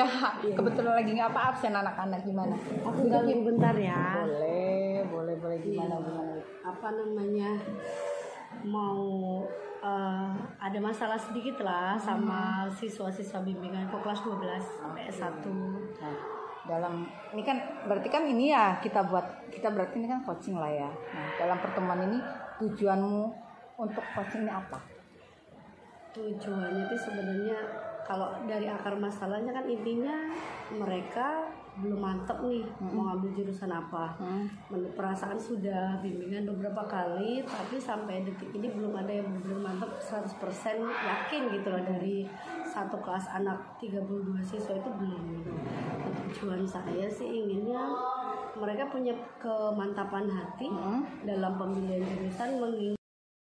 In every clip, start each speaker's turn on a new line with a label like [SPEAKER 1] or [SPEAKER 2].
[SPEAKER 1] Enggak, kebetulan lagi nggak apa absen anak-anak gimana?
[SPEAKER 2] Aku ganggu bentar ya.
[SPEAKER 1] Boleh gimana?
[SPEAKER 2] Apa namanya? Mau ada masalah sedikit lah sama siswa-siswa bimbingan kok kelas 12 PS1.
[SPEAKER 1] Nah, dalam ini kan berarti kan ini ya kita berarti ini kan coaching lah ya. Nah, dalam pertemuan ini tujuanmu untuk coaching ini apa?
[SPEAKER 2] Tujuannya itu sebenarnya kalau dari akar masalahnya kan intinya mereka belum mantep nih mau ngambil jurusan apa. Menurut perasaan sudah bimbingan beberapa kali tapi sampai detik ini belum ada yang belum mantep 100% yakin gitu loh dari satu kelas anak 32 siswa itu belum. Tujuan saya sih inginnya mereka punya kemantapan hati dalam pemilihan jurusan mengingat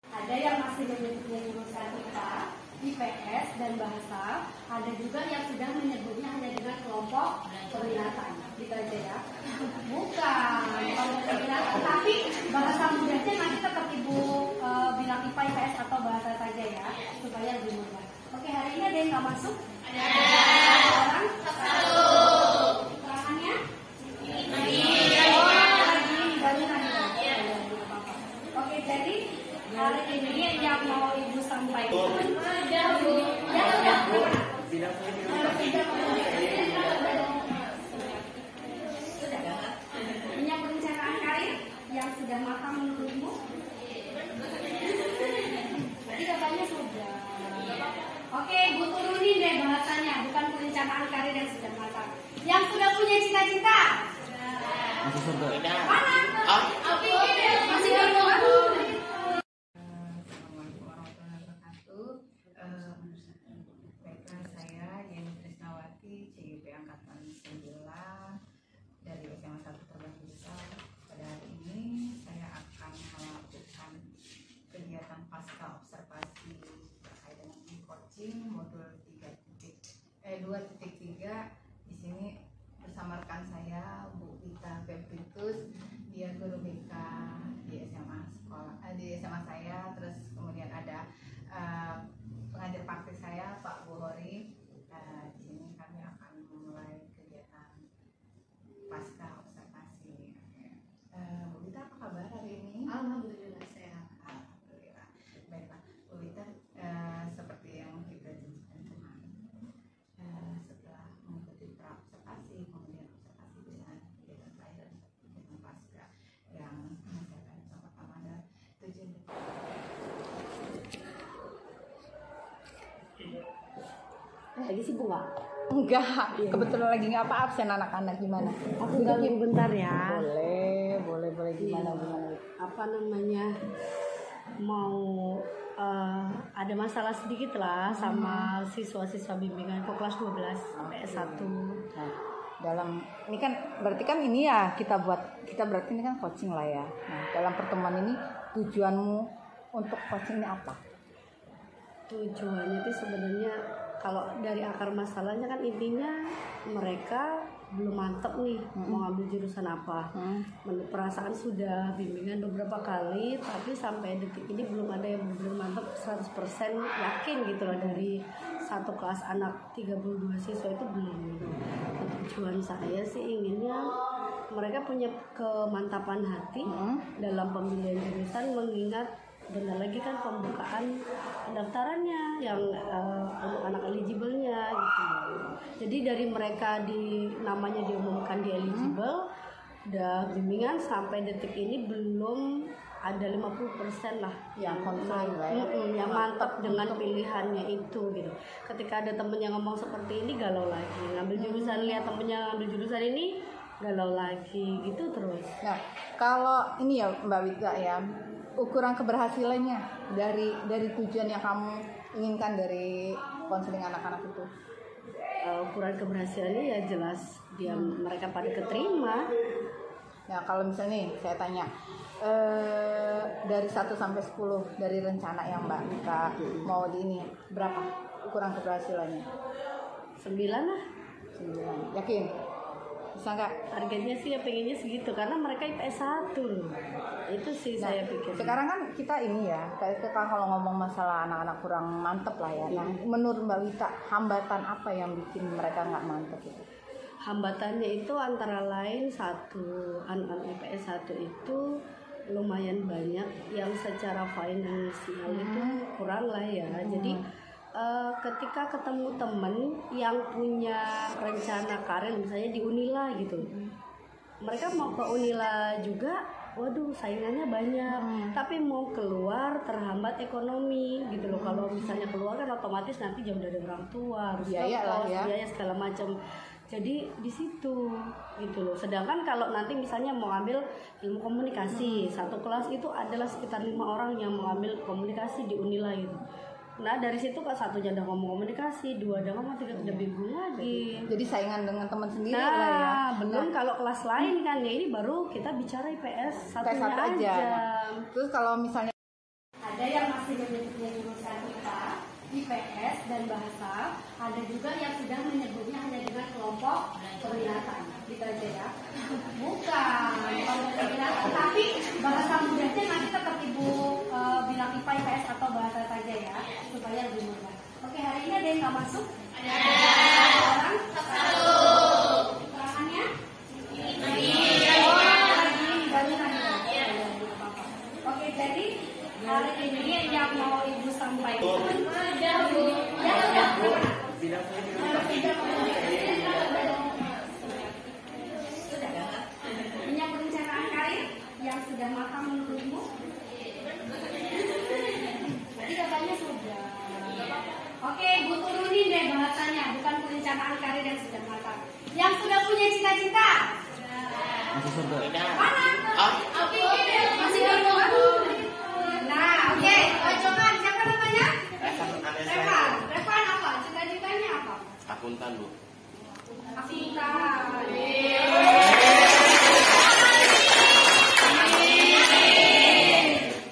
[SPEAKER 2] ada yang masih menyebutnya jurusan IPA, IPS dan bahasa, ada juga yang sudah menyebutnya hanya dengan kelompok peminatan. Gitu aja ya. Bukan kelompok peminatan, tapi bahasa mudahnya nanti tetap Ibu bilang IPA, IPS atau bahasa saja ya, supaya lebih mudah. Oke, hari ini ada yang nggak masuk? Ada. Orang? Satu. Keterangannya? Oke, jadi hari ini yang mau Ibu sampaikan minyak perencanaan karir yang sudah matang menurutmu? Berarti katanya sudah. Oke, Ibu turunin deh bahasanya, bukan perencanaan karir yang sudah matang. Yang sudah punya cita-cita?
[SPEAKER 3] Masih surga.
[SPEAKER 2] Mana? Masih baru.
[SPEAKER 4] Baiklah, saya Yeni Trisnawati, CIP Angkatan 9 dari SMA 1 Terbang Besar. Pada hari ini saya akan melakukan kegiatan pasca observasi terkait dengan coaching modul 2.3. Di sini bersama rekan saya Bu Vita Pepintus, dia guru BK di SMA saya. Terus kemudian ada pengajar praktik saya Pak Bu Hori. Di sini kami akan memulai kegiatan pasca observasi. Bu Vita, apa kabar hari ini?
[SPEAKER 2] Alhamdulillah sehat.
[SPEAKER 4] Alhamdulillah. Baiklah, Bu Vita, seperti yang kita janjikan kemarin, setelah mengikuti pra-observasi, kemudian observasi dengan kegiatan terakhir dan kegiatan pasca yang mengerjakan yang pertama adalah tujuan.
[SPEAKER 2] Lagi sibuk nggak?
[SPEAKER 1] Enggak, kebetulan lagi nggak apa absen anak-anak gimana?
[SPEAKER 2] Aku ganggu bentar ya.
[SPEAKER 1] Boleh gimana?
[SPEAKER 2] Apa namanya? Mau ada masalah sedikit lah sama siswa-siswa bimbingan kok kelas 12 PS1.
[SPEAKER 1] Nah, dalam ini kan berarti kan ini ya kita berarti ini kan coaching lah ya. Nah, dalam pertemuan ini tujuanmu untuk coaching ini apa?
[SPEAKER 2] Tujuannya itu sebenarnya kalau dari akar masalahnya kan intinya mereka belum mantep nih mau ngambil jurusan apa. Menurut perasaan sudah bimbingan beberapa kali tapi sampai detik ini belum ada yang belum mantep 100% yakin gitu loh dari satu kelas anak 32 siswa itu belum. Tujuan saya sih inginnya mereka punya kemantapan hati dalam pemilihan jurusan mengingat bentar lagi kan pembukaan pendaftarannya yang anak-anak eligible-nya gitu. Jadi dari mereka namanya diumumkan di eligible, udah bimbingan sampai detik ini belum ada 50% lah
[SPEAKER 1] Yang confirm lah ya.
[SPEAKER 2] yang mantap dengan pilihannya itu gitu. Ketika ada temen yang ngomong seperti ini galau lagi, ngambil jurusan, lihat temennya ngambil jurusan ini galau lagi gitu terus.
[SPEAKER 1] Nah, kalau ini ya Mbak Wita ya, ukuran keberhasilannya dari tujuan yang kamu inginkan dari konseling anak-anak itu?
[SPEAKER 2] Ukuran keberhasilannya ya jelas dia mereka pada keterima.
[SPEAKER 1] Nah, kalau misalnya nih saya tanya dari 1 sampai 10 dari rencana yang Mbak Wita mau di ini berapa ukuran keberhasilannya?
[SPEAKER 2] 9 lah.
[SPEAKER 1] 9. Yakin? Bisa nggak?
[SPEAKER 2] Targetnya sih ya pengennya segitu karena mereka IPS 1 loh. Itu sih saya pikir.
[SPEAKER 1] Sekarang kan kita ini ya, kita kalau ngomong masalah anak-anak kurang mantep lah ya. Nah, menurut Mbak Wita, hambatan apa yang bikin mereka nggak mantep itu?
[SPEAKER 2] Hambatannya itu antara lain satu, anak-anak IPS 1 itu lumayan banyak yang secara finansial itu kurang lah ya. Jadi ketika ketemu temen yang punya rencana karir misalnya di Unila gitu, mereka mau ke Unila juga, waduh saingannya banyak, tapi mau keluar terhambat ekonomi gitu loh. Kalau misalnya keluar kan otomatis nanti jauh dari orang tua, harus
[SPEAKER 1] Biaya lah
[SPEAKER 2] ngekos,
[SPEAKER 1] ya.
[SPEAKER 2] biaya segala macam. Jadi di situ gitu loh. Sedangkan kalau nanti misalnya mau ambil ilmu komunikasi, satu kelas itu adalah sekitar 5 orang yang mau ambil komunikasi di Unila gitu. Nah dari situ kan satunya udah ngomong komunikasi, 2 udah ngomong, 3 udah bingung lagi.
[SPEAKER 1] Jadi saingan dengan teman sendiri
[SPEAKER 2] Nah,
[SPEAKER 1] lah ya.
[SPEAKER 2] belum kalau kelas lain kan ya, ini baru kita bicara IPS satunya
[SPEAKER 1] satu aja.
[SPEAKER 2] aja.
[SPEAKER 1] Terus kalau misalnya
[SPEAKER 2] Ada yang masih menyebutnya jurusan IPA, IPS dan bahasa. Ada juga yang sudah menyebutnya hanya dengan kelompok peminatan. Gitu aja ya. Bukan kelompok peminatan, tapi bahasa mudahnya nanti tetap ibu bilang IPA, IPS atau bahasa saja ya, supaya lebih mudah. Oke, hari ini ada yang nggak masuk? Ada. Orang? Satu. Keterangannya? Oke, jadi hari ini yang mau ibu sampaikan ya sudah minyak perencanaan karir yang sudah matang menurutmu? Tadi katanya sudah. Oke, ibu turunin deh bahasanya, bukan perencanaan karir yang sudah matang. Yang sudah punya cita-cita?
[SPEAKER 3] Masuk surga.
[SPEAKER 2] Mana? Masih belum. Nah, oke. Coba siapa namanya? Revan apa? Cita-citanya apa?
[SPEAKER 5] Akuntan, Bu.
[SPEAKER 2] Akuntan.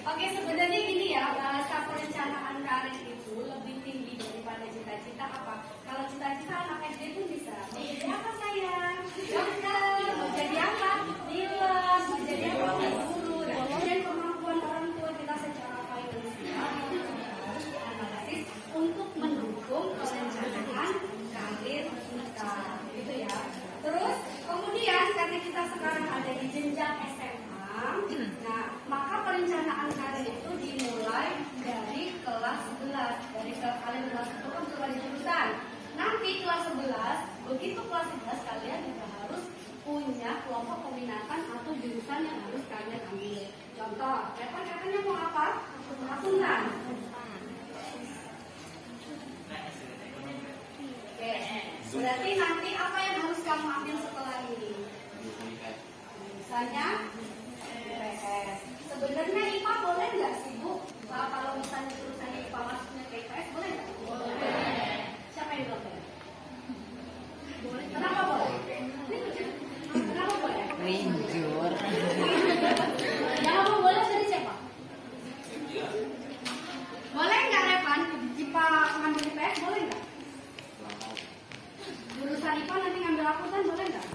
[SPEAKER 2] Oke, sebenarnya gini ya, bahasa perencanaan karir itu lebih tinggi daripada cita-cita apa? Kalau cita-cita anak SD pun bisa. Mau jadi apa sayang? Dokter. Mau jadi apa? Pilot. Mau jadi apa? Guru. Dan kemampuan orang tua kita secara finansial itu juga harus dianalisis untuk mendukung perencanaan karir kita, gitu ya. Terus kemudian karena kita sekarang ada di jenjang SMA, nah maka perencanaan karir itu dimulai dari kelas 11. Dari kalian kelas 1 kan sudah ada jurusan. Nanti kelas 11, begitu kelas 11 kalian juga harus punya kelompok peminatan atau jurusan yang harus kalian ambil. Contoh, Revan katanya mau apa? Akuntan. Oke, berarti nanti apa yang harus kamu ambil setelah ini? Misalnya IPS. Sebenarnya IPA boleh nggak sih Bu? Kalau misalnya jurusannya IPA masuknya ke IPS boleh nggak? Boleh. Siapa yang bilang boleh? Boleh. Kenapa boleh? Kenapa boleh?
[SPEAKER 1] Rinjur.
[SPEAKER 2] Yang mau boleh dari siapa? Boleh nggak Revan? IPA ngambil IPS boleh nggak? Jurusan IPA nanti ngambil akuntan boleh nggak?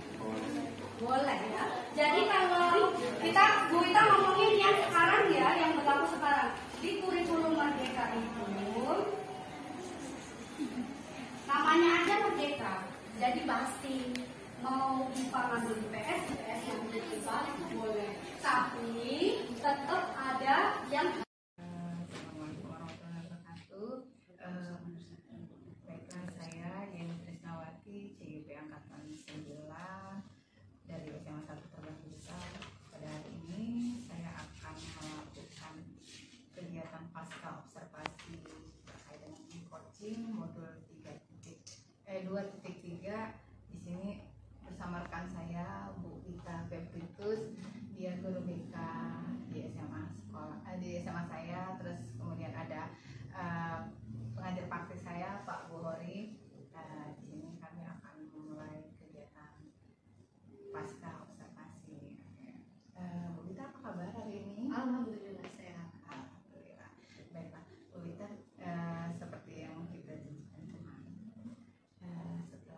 [SPEAKER 2] Boleh ya. Jadi kalau kita Bu Wita ngomongin yang sekarang ya, yang berlaku sekarang di kurikulum Merdeka itu namanya aja Merdeka. Jadi pasti mau IPA ngambil IPS, IPS ngambil IPA itu boleh. Tapi tetap ada yang
[SPEAKER 4] Assalamualaikum warahmatullahi wabarakatuh. Baiklah, saya Yeni Trisnawati, CIP Angkatan 9 dari SMA 1 Terbangsa. Pada hari ini saya akan melakukan kegiatan pasca observasi terkait dengan coaching modul 2.3. Di sini bersama rekan saya Bu Wita Pepitus, dia guru BK di SMA saya. Terus kemudian ada pengajar praktik saya Pak Bu Hori. Di sini kami akan memulai kegiatan pasca observasi. Bu Wita, apa kabar hari ini?
[SPEAKER 2] alhamdulillah sehat.
[SPEAKER 4] Alhamdulillah. Baiklah, Bu Wita, seperti yang kita janjikan kemarin, setelah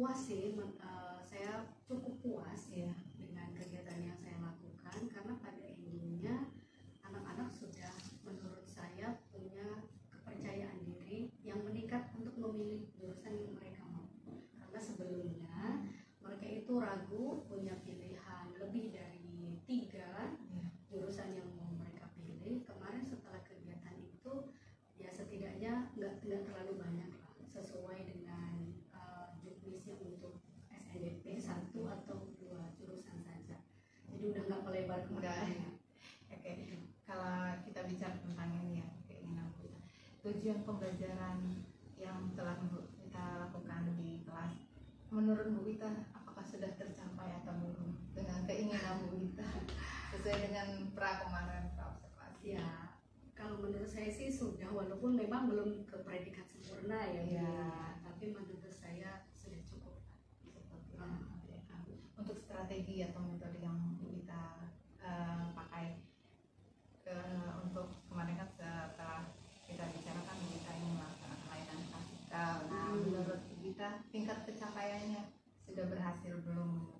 [SPEAKER 2] puas sih, saya cukup puas ya dengan kegiatan yang saya lakukan, karena pada intinya anak-anak sudah menurut saya punya kepercayaan diri yang meningkat untuk memilih jurusan yang mereka mau. Karena sebelumnya mereka itu ragu, punya pilihan lebih dari 3 jurusan yang mau mereka pilih. Kemarin setelah kegiatan itu ya setidaknya nggak terlalu banyak lah, sesuai dengan juknisnya untuk SNDP 1 atau 2 jurusan saja. Jadi udah nggak melebar kemana-mana.
[SPEAKER 4] Oke, kalau kita bicara tentang ini ya, keinginan Bu Ita, tujuan pembelajaran yang telah Bu Ita lakukan di kelas, menurut Bu Ita apakah sudah tercapai atau belum dengan keinginan Bu Ita sesuai dengan kemarin observasi?
[SPEAKER 2] Ya, kalau menurut saya sih sudah, walaupun memang belum ke predikat sempurna ya, Bu,
[SPEAKER 4] Ya.
[SPEAKER 2] tapi menurut saya sudah cukup.
[SPEAKER 4] Untuk strategi atau metode yang Bu Ita pakai untuk kemarin kan setelah kita bicarakan Bu Ita ini melaksanakan layanan klasikal. Nah, menurut Bu Ita tingkat pencapaiannya sudah berhasil belum